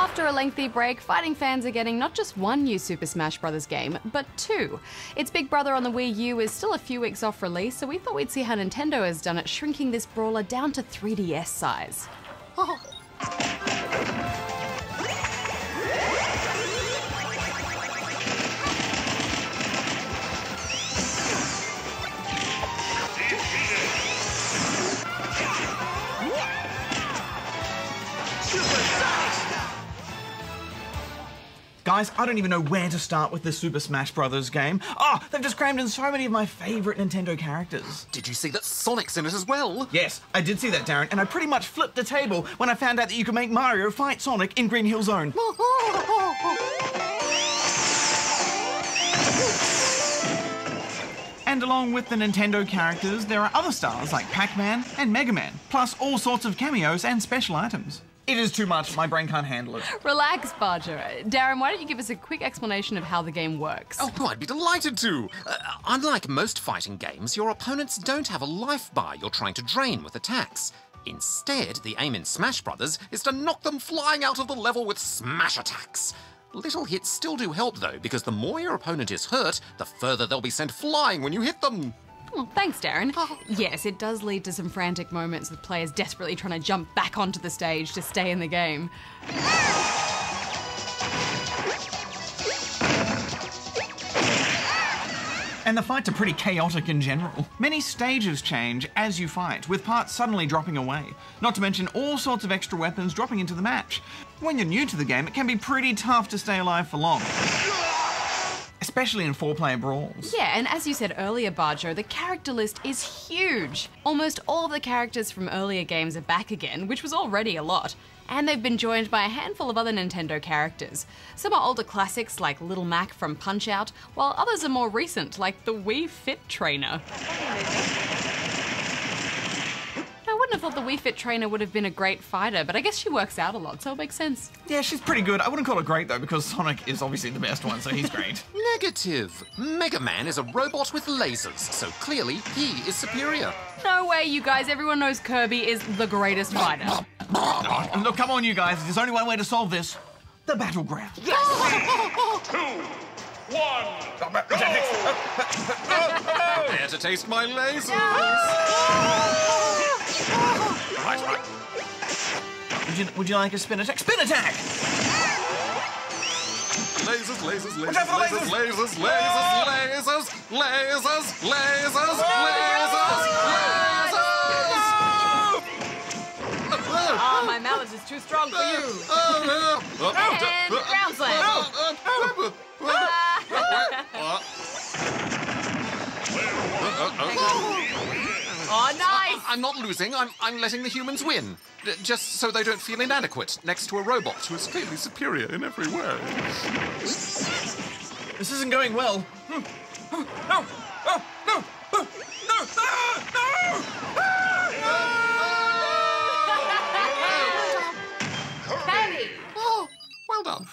After a lengthy break, fighting fans are getting not just one new Super Smash Bros. Game, but two. Its big brother on the Wii U is still a few weeks off release, so we thought we'd see how Nintendo has done it, shrinking this brawler down to 3DS size. Oh. Guys, I don't even know where to start with this Super Smash Bros. Game. Oh, they've just crammed in so many of my favourite Nintendo characters. Did you see that Sonic's in it as well? Yes, I did see that, Darren, and I pretty much flipped the table when I found out that you could make Mario fight Sonic in Green Hill Zone. And along with the Nintendo characters, there are other stars like Pac-Man and Mega Man, plus all sorts of cameos and special items. It is too much, my brain can't handle it. Relax, Bajo. Darren, why don't you give us a quick explanation of how the game works? Oh, I'd be delighted to. Unlike most fighting games, your opponents don't have a life bar you're trying to drain with attacks. Instead, the aim in Smash Brothers is to knock them flying out of the level with smash attacks. Little hits still do help though, because the more your opponent is hurt, the further they'll be sent flying when you hit them. Well, thanks, Darren. Yes, it does lead to some frantic moments with players desperately trying to jump back onto the stage to stay in the game. And the fights are pretty chaotic in general. Many stages change as you fight, with parts suddenly dropping away. Not to mention all sorts of extra weapons dropping into the match. When you're new to the game, it can be pretty tough to stay alive for long. Especially in 4-player brawls. Yeah, and as you said earlier, Bajo, the character list is huge. Almost all of the characters from earlier games are back again, which was already a lot. And they've been joined by a handful of other Nintendo characters. Some are older classics like Little Mac from Punch-Out!, while others are more recent like the Wii Fit Trainer. I wouldn't have thought the Wii Fit Trainer would have been a great fighter, but I guess she works out a lot, so it makes sense. Yeah, she's pretty good. I wouldn't call her great though, because Sonic is obviously the best one, so he's great. Negative. Mega Man is a robot with lasers, so clearly he is superior. No way, you guys. Everyone knows Kirby is the greatest fighter. Look, come on, you guys. There's only one way to solve this. The battleground. Yes! 2, 1, go! Dare to taste my lasers? Right. Would you like a spin attack? Spin attack! Lasers, lasers, lasers, Watch out for lasers, lasers, lasers, lasers, lasers, lasers. Oh, my mallet is too strong for you. And ground slam. Oh, nice! I'm not losing, I'm letting the humans win. Just so they don't feel inadequate next to a robot who is clearly superior in every way. This isn't going well. No! No! No! No! No! Penny! Oh, well done.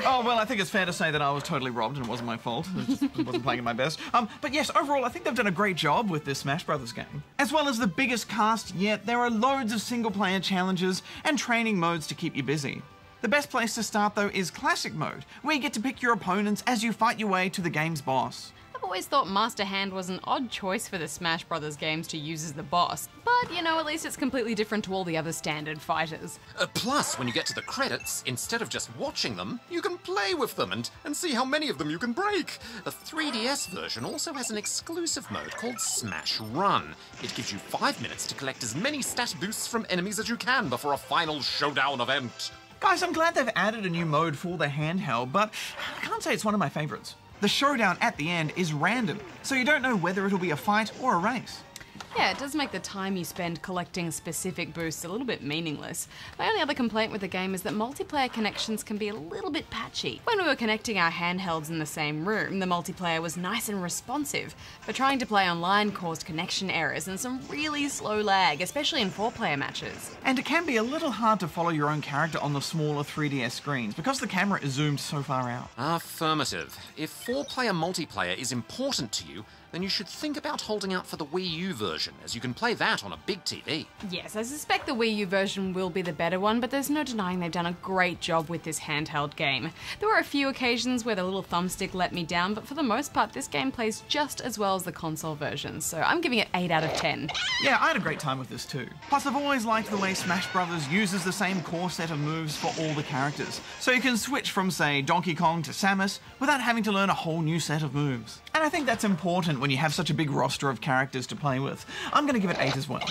Oh, well, I think it's fair to say that I was totally robbed and it wasn't my fault. I wasn't playing at my best. But yes, overall, I think they've done a great job with this Smash Brothers game. As well as the biggest cast yet, there are loads of single-player challenges and training modes to keep you busy. The best place to start, though, is Classic Mode, where you get to pick your opponents as you fight your way to the game's boss. I've always thought Master Hand was an odd choice for the Smash Brothers games to use as the boss, but you know, at least it's completely different to all the other standard fighters. Plus, when you get to the credits, instead of just watching them, you can play with them and see how many of them you can break. The 3DS version also has an exclusive mode called Smash Run. It gives you 5 minutes to collect as many stat boosts from enemies as you can before a final showdown event. Guys, I'm glad they've added a new mode for the handheld, but I can't say it's one of my favourites. The showdown at the end is random, so you don't know whether it'll be a fight or a race. Yeah, it does make the time you spend collecting specific boosts a little bit meaningless. My only other complaint with the game is that multiplayer connections can be a little bit patchy. When we were connecting our handhelds in the same room, the multiplayer was nice and responsive, but trying to play online caused connection errors and some really slow lag, especially in 4-player matches. And it can be a little hard to follow your own character on the smaller 3DS screens because the camera is zoomed so far out. Affirmative. If 4-player multiplayer is important to you, then you should think about holding out for the Wii U version, as you can play that on a big TV. Yes, I suspect the Wii U version will be the better one, but there's no denying they've done a great job with this handheld game. There were a few occasions where the little thumbstick let me down, but for the most part this game plays just as well as the console version, so I'm giving it 8 out of 10. Yeah, I had a great time with this too. Plus, I've always liked the way Smash Bros. Uses the same core set of moves for all the characters, so you can switch from, say, Donkey Kong to Samus without having to learn a whole new set of moves. And I think that's important when you have such a big roster of characters to play with. I'm going to give it 8 as well.